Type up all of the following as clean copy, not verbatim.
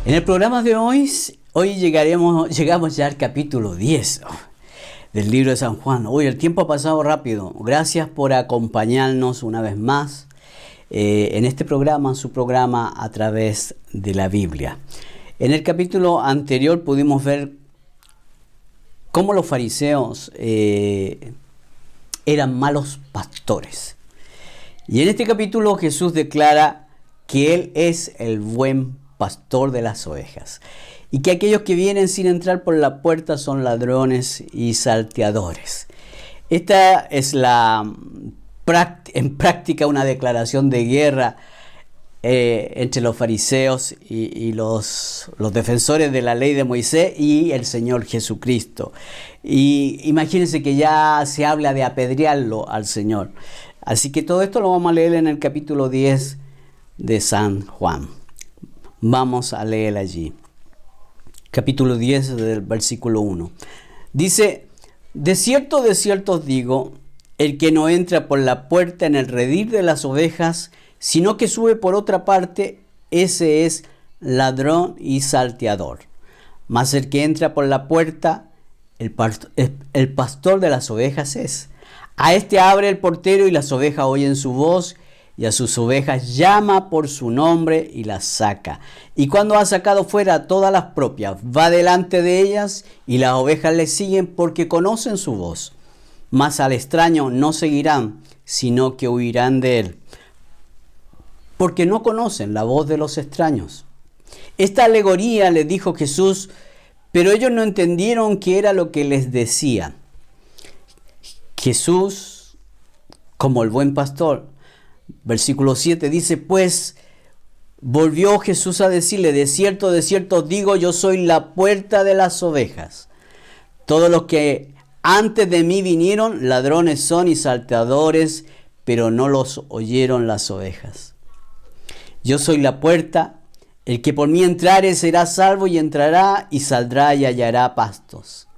En el programa de hoy llegamos ya al capítulo 10 del libro de San Juan. Hoy el tiempo ha pasado rápido. Gracias por acompañarnos una vez más en este programa, su programa a través de la Biblia. En el capítulo anterior pudimos ver cómo los fariseos eran malos pastores. Y en este capítulo Jesús declara que Él es el buen pastor de las ovejas y que aquellos que vienen sin entrar por la puerta son ladrones y salteadores. Esta es en práctica una declaración de guerra entre los fariseos y los defensores de la ley de Moisés y el Señor Jesucristo. Y imagínense que ya se habla de apedrearlo al Señor. Así que todo esto lo vamos a leer en el capítulo 10 de San Juan. Vamos a leer allí. Capítulo 10 del versículo 1. Dice: de cierto os digo, el que no entra por la puerta en el redil de las ovejas, sino que sube por otra parte, ese es ladrón y salteador. Mas el que entra por la puerta, el pastor de las ovejas es. A este abre el portero y las ovejas oyen su voz, y a sus ovejas llama por su nombre y las saca. Y cuando ha sacado fuera a todas las propias, va delante de ellas, y las ovejas le siguen porque conocen su voz. Mas al extraño no seguirán, sino que huirán de él, porque no conocen la voz de los extraños. Esta alegoría le dijo Jesús, pero ellos no entendieron qué era lo que les decía. Jesús, como el buen pastor, versículo 7 dice: pues volvió Jesús a decirle: de cierto os digo, yo soy la puerta de las ovejas. Todos los que antes de mí vinieron, ladrones son y salteadores, pero no los oyeron las ovejas. Yo soy la puerta, el que por mí entrare será salvo, y entrará y saldrá y hallará pastos.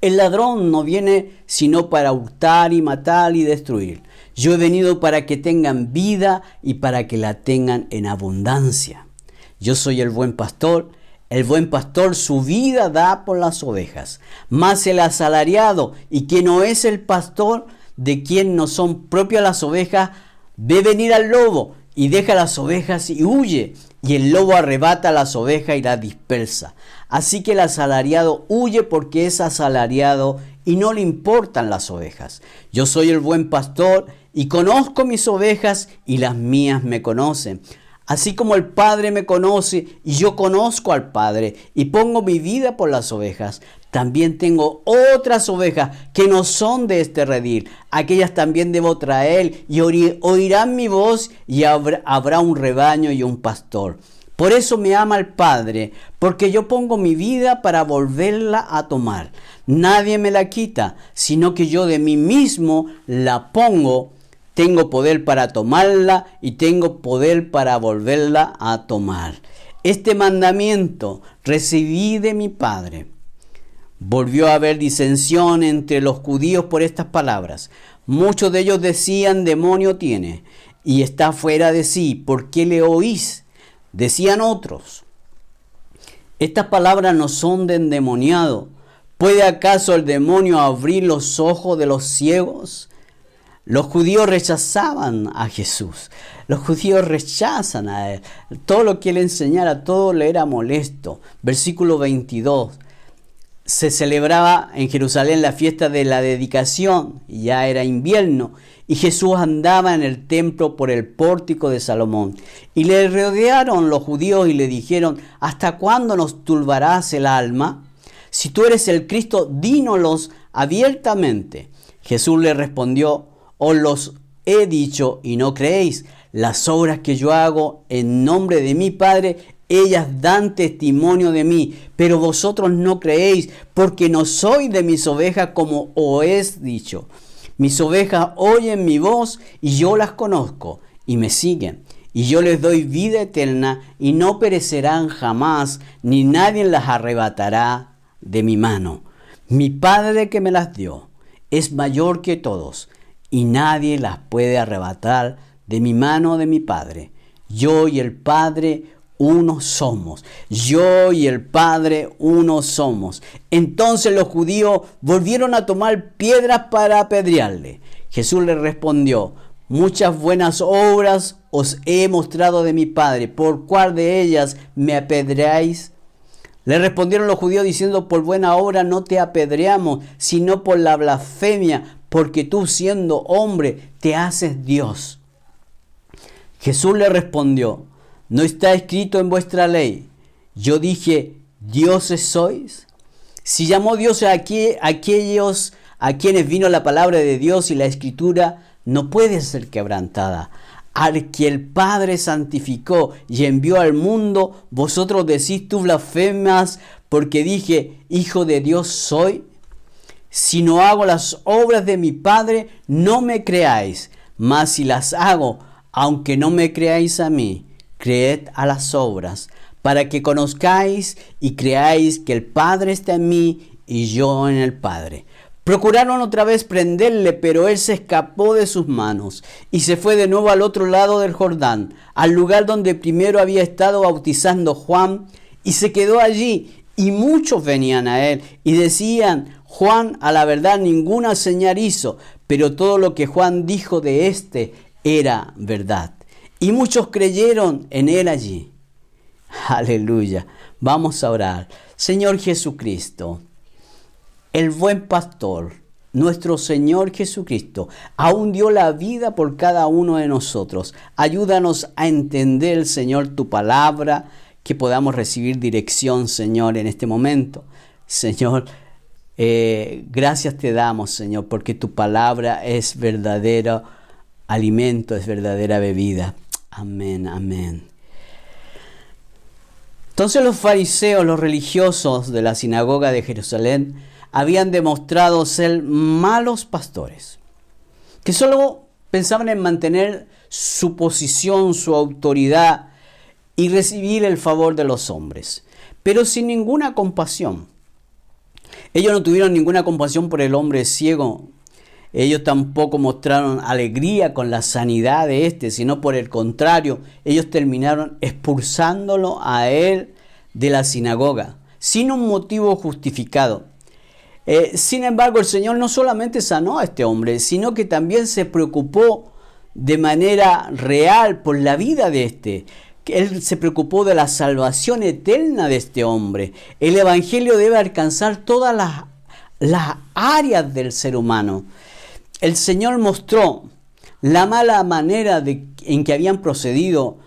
El ladrón no viene sino para hurtar y matar y destruir. Yo he venido para que tengan vida y para que la tengan en abundancia. Yo soy el buen pastor su vida da por las ovejas. Mas el asalariado, y que no es el pastor, de quien no son propias las ovejas, ve venir al lobo y deja las ovejas y huye, y el lobo arrebata las ovejas y las dispersa. Así que el asalariado huye porque es asalariado y no le importan las ovejas. Yo soy el buen pastor y conozco mis ovejas y las mías me conocen. Así como el Padre me conoce y yo conozco al Padre y pongo mi vida por las ovejas, también tengo otras ovejas que no son de este redil. Aquellas también debo traer y oirán mi voz, y habrá un rebaño y un pastor. Por eso me ama el Padre, porque yo pongo mi vida para volverla a tomar. Nadie me la quita, sino que yo de mí mismo la pongo. Tengo poder para tomarla y tengo poder para volverla a tomar. Este mandamiento recibí de mi Padre. Volvió a haber disensión entre los judíos por estas palabras. Muchos de ellos decían: demonio tiene y está fuera de sí. ¿Por qué le oís? Decían otros: estas palabras no son de endemoniado. ¿Puede acaso el demonio abrir los ojos de los ciegos? Los judíos rechazaban a Jesús. Los judíos rechazan a Él. Todo lo que Él enseñara, todo le era molesto. Versículo 22. Se celebraba en Jerusalén la fiesta de la dedicación, y ya era invierno, y Jesús andaba en el templo por el pórtico de Salomón. Y le rodearon los judíos y le dijeron: ¿hasta cuándo nos turbarás el alma? Si tú eres el Cristo, dínoslos abiertamente. Jesús le respondió: os los he dicho y no creéis. Las obras que yo hago en nombre de mi Padre, ellas dan testimonio de mí, pero vosotros no creéis, porque no soy de mis ovejas, como os he dicho. Mis ovejas oyen mi voz y yo las conozco y me siguen. Y yo les doy vida eterna y no perecerán jamás, ni nadie las arrebatará de mi mano. Mi Padre que me las dio es mayor que todos, y nadie las puede arrebatar de mi mano de mi Padre. Yo y el Padre uno somos. Yo y el Padre uno somos. Entonces los judíos volvieron a tomar piedras para apedrearle. Jesús les respondió: muchas buenas obras os he mostrado de mi Padre. ¿Por cuál de ellas me apedreáis? Le respondieron los judíos diciendo: por buena obra no te apedreamos, sino por la blasfemia, porque tú, siendo hombre, te haces Dios. Jesús le respondió: ¿no está escrito en vuestra ley? Yo dije: ¿dioses sois? Si llamó Dios a aquellos a quienes vino la palabra de Dios y la Escritura, no puede ser quebrantada. Al que el Padre santificó y envió al mundo, vosotros decís: tú blasfemas, porque dije: Hijo de Dios soy. Si no hago las obras de mi Padre, no me creáis. Mas si las hago, aunque no me creáis a mí, creed a las obras, para que conozcáis y creáis que el Padre está en mí y yo en el Padre. Procuraron otra vez prenderle, pero él se escapó de sus manos y se fue de nuevo al otro lado del Jordán, al lugar donde primero había estado bautizando Juan, y se quedó allí. Y muchos venían a él y decían: Juan a la verdad ninguna señal hizo, pero todo lo que Juan dijo de éste era verdad. Y muchos creyeron en él allí. Aleluya. Vamos a orar. Señor Jesucristo, el buen pastor, nuestro Señor Jesucristo, aún dio la vida por cada uno de nosotros. Ayúdanos a entender, Señor, tu palabra, que podamos recibir dirección, Señor, en este momento. Señor, gracias te damos, Señor, porque tu palabra es verdadero alimento, es verdadera bebida. Amén, amén. Entonces los fariseos, los religiosos de la sinagoga de Jerusalén, habían demostrado ser malos pastores, que solo pensaban en mantener su posición, su autoridad y recibir el favor de los hombres, pero sin ninguna compasión. Ellos no tuvieron ninguna compasión por el hombre ciego. Ellos tampoco mostraron alegría con la sanidad de este, sino por el contrario, ellos terminaron expulsándolo a él de la sinagoga, sin un motivo justificado. Sin embargo, el Señor no solamente sanó a este hombre, sino que también se preocupó de manera real por la vida de este. Él se preocupó de la salvación eterna de este hombre. El Evangelio debe alcanzar todas las áreas del ser humano. El Señor mostró la mala manera en que habían procedido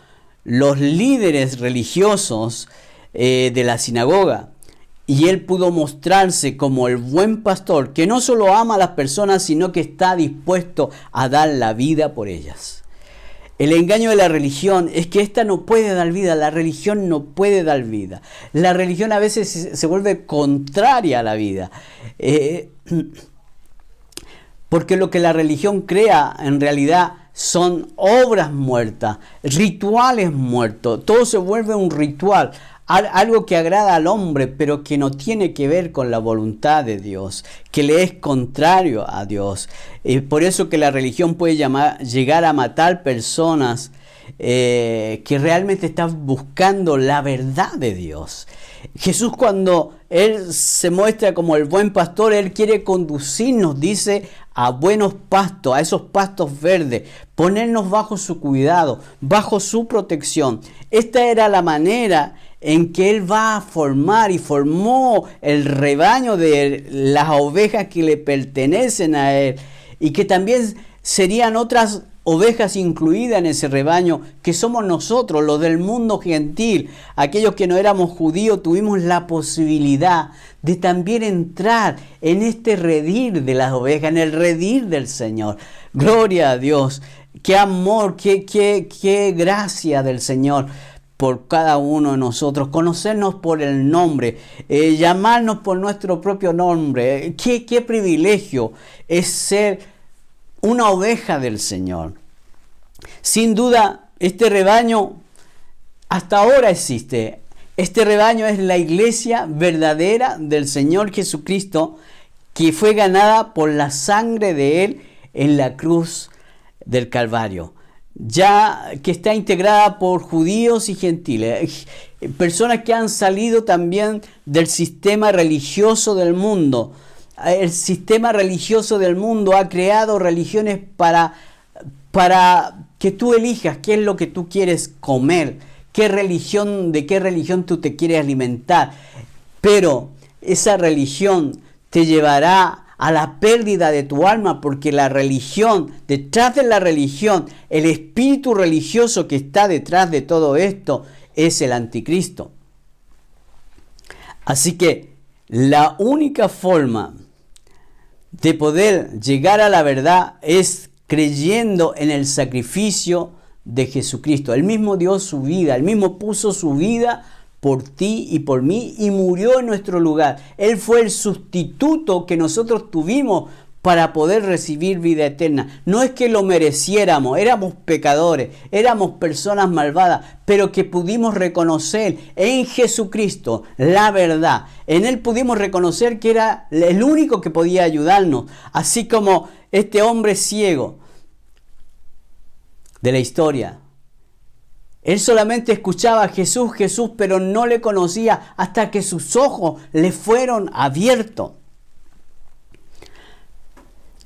los líderes religiosos de la sinagoga. Y él pudo mostrarse como el buen pastor que no solo ama a las personas, sino que está dispuesto a dar la vida por ellas. El engaño de la religión es que esta no puede dar vida, la religión no puede dar vida. La religión a veces se vuelve contraria a la vida. Porque lo que la religión crea en realidad son obras muertas, rituales muertos. Todo se vuelve un ritual. Algo que agrada al hombre, pero que no tiene que ver con la voluntad de Dios, que le es contrario a Dios. Por eso que la religión puede llegar a matar personas que realmente están buscando la verdad de Dios. Jesús, cuando Él se muestra como el buen pastor, Él quiere conducirnos, dice, a buenos pastos, a esos pastos verdes, ponernos bajo su cuidado, bajo su protección. Esta era la manera en que Él va a formar y formó el rebaño de las ovejas que le pertenecen a Él, y que también serían otras ovejas incluidas en ese rebaño, que somos nosotros, los del mundo gentil. Aquellos que no éramos judíos tuvimos la posibilidad de también entrar en este redil de las ovejas, en el redil del Señor. Gloria a Dios, qué amor, qué gracia del Señor por cada uno de nosotros, conocernos por el nombre, llamarnos por nuestro propio nombre. Qué privilegio es ser una oveja del Señor. Sin duda, este rebaño hasta ahora existe. Este rebaño es la iglesia verdadera del Señor Jesucristo, que fue ganada por la sangre de Él en la cruz del Calvario. ya que está integrada por judíos y gentiles, personas que han salido también del sistema religioso del mundo. El sistema religioso del mundo ha creado religiones para que tú elijas qué es lo que tú quieres comer, de qué religión tú te quieres alimentar. Pero esa religión te llevará a la pérdida de tu alma, porque la religión, detrás de la religión, el espíritu religioso que está detrás de todo esto es el anticristo. Así que la única forma de poder llegar a la verdad es creyendo en el sacrificio de Jesucristo. Él mismo dio su vida, Él mismo puso su vida por ti y por mí y murió en nuestro lugar. Él fue el sustituto que nosotros tuvimos para poder recibir vida eterna. No es que lo mereciéramos, éramos pecadores, éramos personas malvadas, pero que pudimos reconocer en Jesucristo la verdad. En Él pudimos reconocer que era el único que podía ayudarnos. Así como este hombre ciego de la historia. Él solamente escuchaba a Jesús, Jesús, pero no le conocía hasta que sus ojos le fueron abiertos.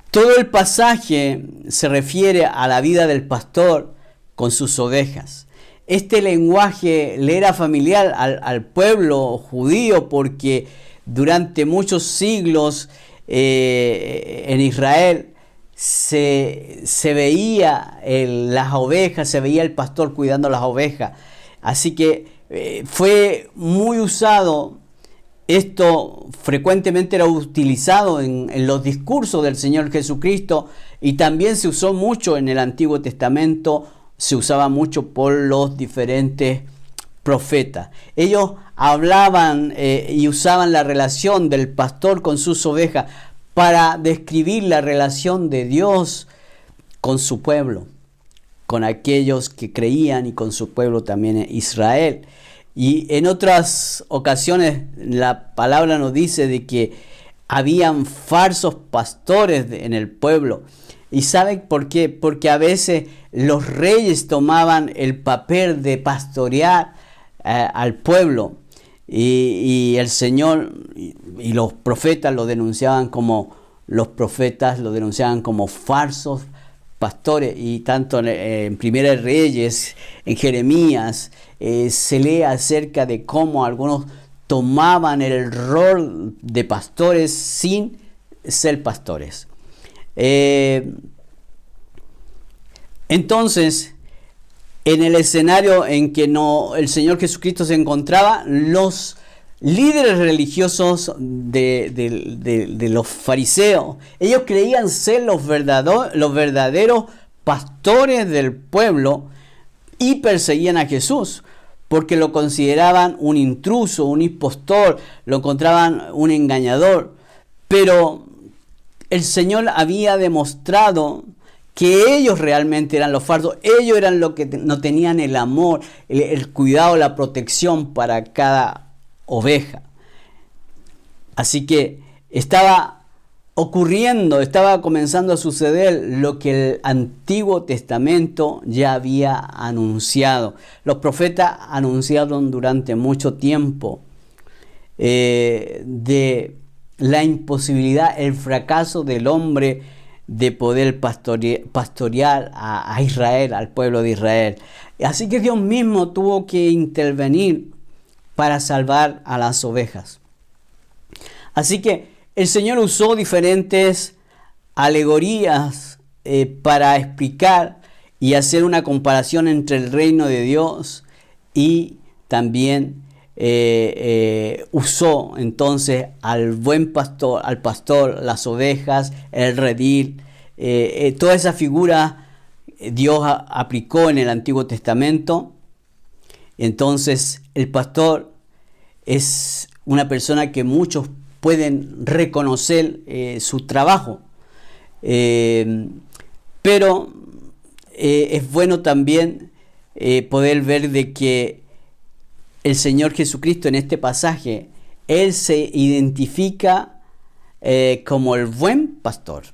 Todo el pasaje se refiere a la vida del pastor con sus ovejas. Este lenguaje le era familiar al pueblo judío porque durante muchos siglos en Israel se veía las ovejas, se veía el pastor cuidando las ovejas. Así que fue muy usado. Esto frecuentemente era utilizado en los discursos del Señor Jesucristo y también se usó mucho en el Antiguo Testamento, se usaba mucho por los diferentes profetas. Ellos hablaban y usaban la relación del pastor con sus ovejas para describir la relación de Dios con su pueblo, con aquellos que creían y con su pueblo también Israel. Y en otras ocasiones la palabra nos dice de que habían falsos pastores en el pueblo. ¿Y saben por qué? Porque a veces los reyes tomaban el papel de pastorear al pueblo y el Señor y los profetas lo denunciaban como falsos pastores. Y tanto en Primera de Reyes, en Jeremías, se lee acerca de cómo algunos tomaban el rol de pastores sin ser pastores. Entonces, en el escenario en que el Señor Jesucristo se encontraba, los líderes religiosos de los fariseos, ellos creían ser los verdaderos pastores del pueblo y perseguían a Jesús porque lo consideraban un intruso, un impostor, lo encontraban un engañador. Pero el Señor había demostrado que ellos realmente eran los falsos, ellos eran los que no tenían el amor, el cuidado, la protección para cada oveja. Así que estaba comenzando a suceder lo que el Antiguo Testamento ya había anunciado. Los profetas anunciaron durante mucho tiempo de la imposibilidad, el fracaso del hombre de poder pastorear a Israel, al pueblo de Israel. Así que Dios mismo tuvo que intervenir para salvar a las ovejas. Así que el Señor usó diferentes alegorías para explicar y hacer una comparación entre el reino de Dios y también usó entonces al buen pastor, al pastor, las ovejas, el redil, toda esa figura Dios aplicó en el Antiguo Testamento. Entonces el pastor es una persona que muchos pueden reconocer su trabajo, pero es bueno también poder ver de que el Señor Jesucristo en este pasaje, Él se identifica como el buen pastor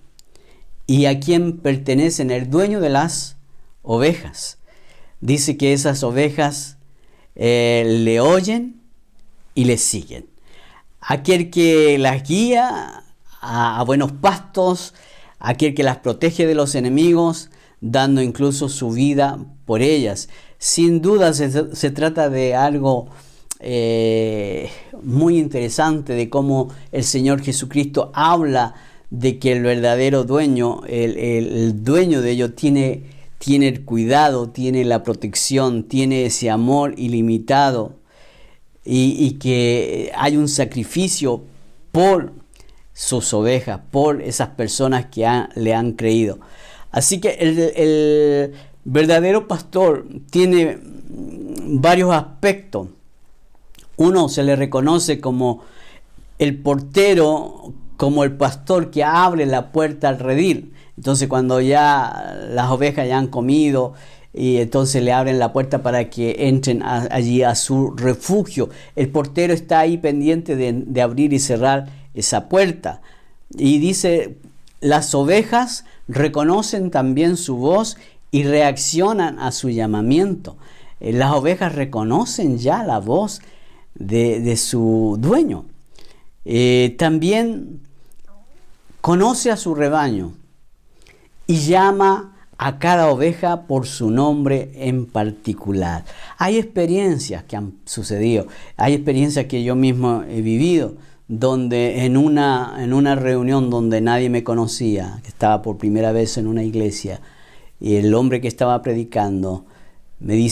y a quien pertenecen el dueño de las ovejas. Dice que esas ovejas le oyen y le siguen. Aquel que las guía a buenos pastos, aquel que las protege de los enemigos, dando incluso su vida por ellas. Sin duda se trata de algo muy interesante, de cómo el Señor Jesucristo habla de que el verdadero dueño, el dueño de ellos tiene el cuidado, tiene la protección, tiene ese amor ilimitado, y que hay un sacrificio por sus ovejas, por esas personas que le han creído. Así que el verdadero pastor tiene varios aspectos. Uno, se le reconoce como el portero, como el pastor que abre la puerta al redil. Entonces, cuando ya las ovejas ya han comido, y entonces le abren la puerta para que entren allí a su refugio, el portero está ahí pendiente de abrir y cerrar esa puerta. Y dice, las ovejas reconocen también su voz y reaccionan a su llamamiento. Las ovejas reconocen ya la voz de su dueño. También conoce a su rebaño y llama a cada oveja por su nombre en particular. Hay experiencias que han sucedido, hay experiencias que yo mismo he vivido, donde en una reunión donde nadie me conocía, que estaba por primera vez en una iglesia, y el hombre que estaba predicando me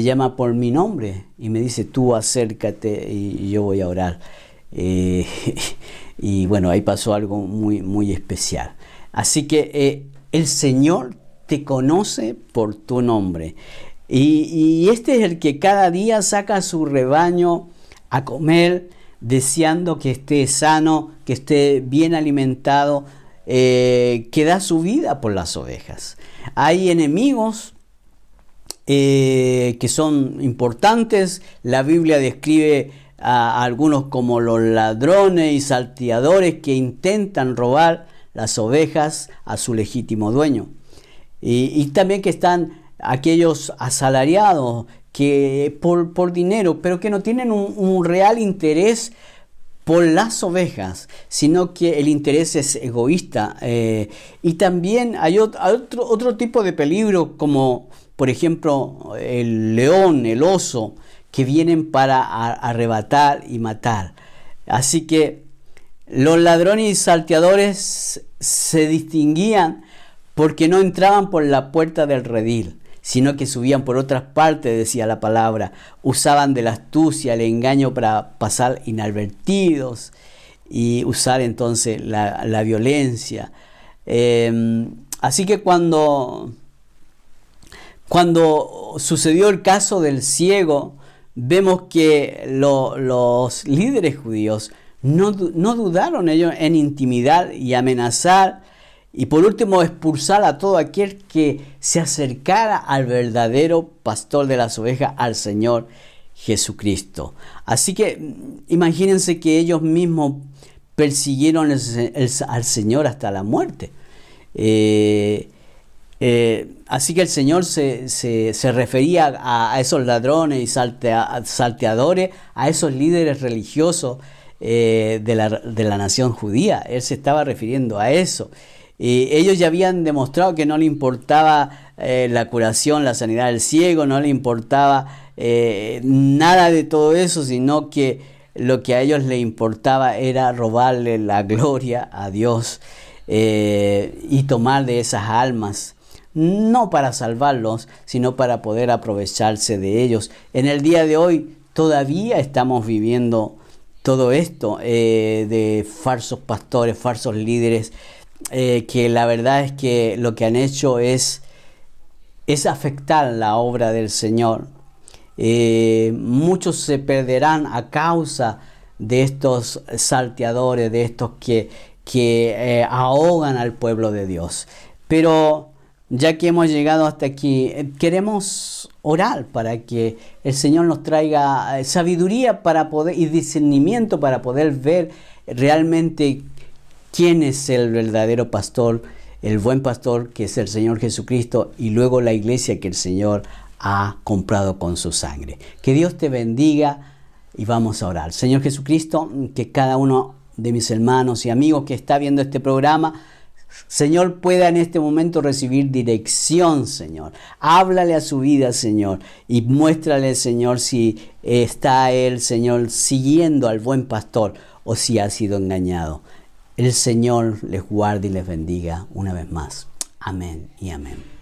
llama por mi nombre y me dice, tú acércate y yo voy a orar. Y bueno, ahí pasó algo muy, muy especial. Así que el Señor te conoce por tu nombre. Y este es el que cada día saca a su rebaño a comer, deseando que esté sano, que esté bien alimentado, que da su vida por las ovejas. Hay enemigos que son importantes. La Biblia describe a algunos como los ladrones y salteadores que intentan robar las ovejas a su legítimo dueño. Y también que están aquellos asalariados que por dinero, pero que no tienen un real interés por las ovejas, sino que el interés es egoísta. Y también hay otro tipo de peligro, como por ejemplo el león, el oso, que vienen para arrebatar y matar. Así que los ladrones y salteadores se distinguían porque no entraban por la puerta del redil, sino que subían por otras partes, decía la palabra. Usaban de la astucia, el engaño para pasar inadvertidos y usar entonces la violencia. Así que cuando sucedió el caso del ciego, vemos que los líderes judíos no dudaron ellos en intimidar y amenazar, y por último expulsar a todo aquel que se acercara al verdadero pastor de las ovejas, al Señor Jesucristo. Así que imagínense que ellos mismos persiguieron al Señor hasta la muerte. Así que el Señor se refería a esos ladrones y salteadores, a esos líderes religiosos de la nación judía. Él se estaba refiriendo a eso. Ellos ya habían demostrado que no le importaba la curación, la sanidad del ciego, no le importaba nada de todo eso, sino que lo que a ellos les importaba era robarle la gloria a Dios y tomar de esas almas, no para salvarlos, sino para poder aprovecharse de ellos. En el día de hoy todavía estamos viviendo todo esto de falsos pastores, falsos líderes, que la verdad es que lo que han hecho es afectar la obra del Señor. Muchos se perderán a causa de estos salteadores, de estos que ahogan al pueblo de Dios. Pero ya que hemos llegado hasta aquí, queremos orar para que el Señor nos traiga sabiduría para poder, y discernimiento para poder ver realmente quién es el verdadero pastor el buen pastor que es el Señor Jesucristo y luego la iglesia que el Señor ha comprado con su sangre. Que Dios te bendiga y vamos a orar. Señor Jesucristo, que cada uno de mis hermanos y amigos que está viendo este programa, Señor, pueda en este momento recibir dirección, Señor. Háblale a su vida, Señor, y muéstrale, Señor, si está él, Señor, siguiendo al buen pastor o si ha sido engañado. El Señor les guarde y les bendiga una vez más. Amén y amén.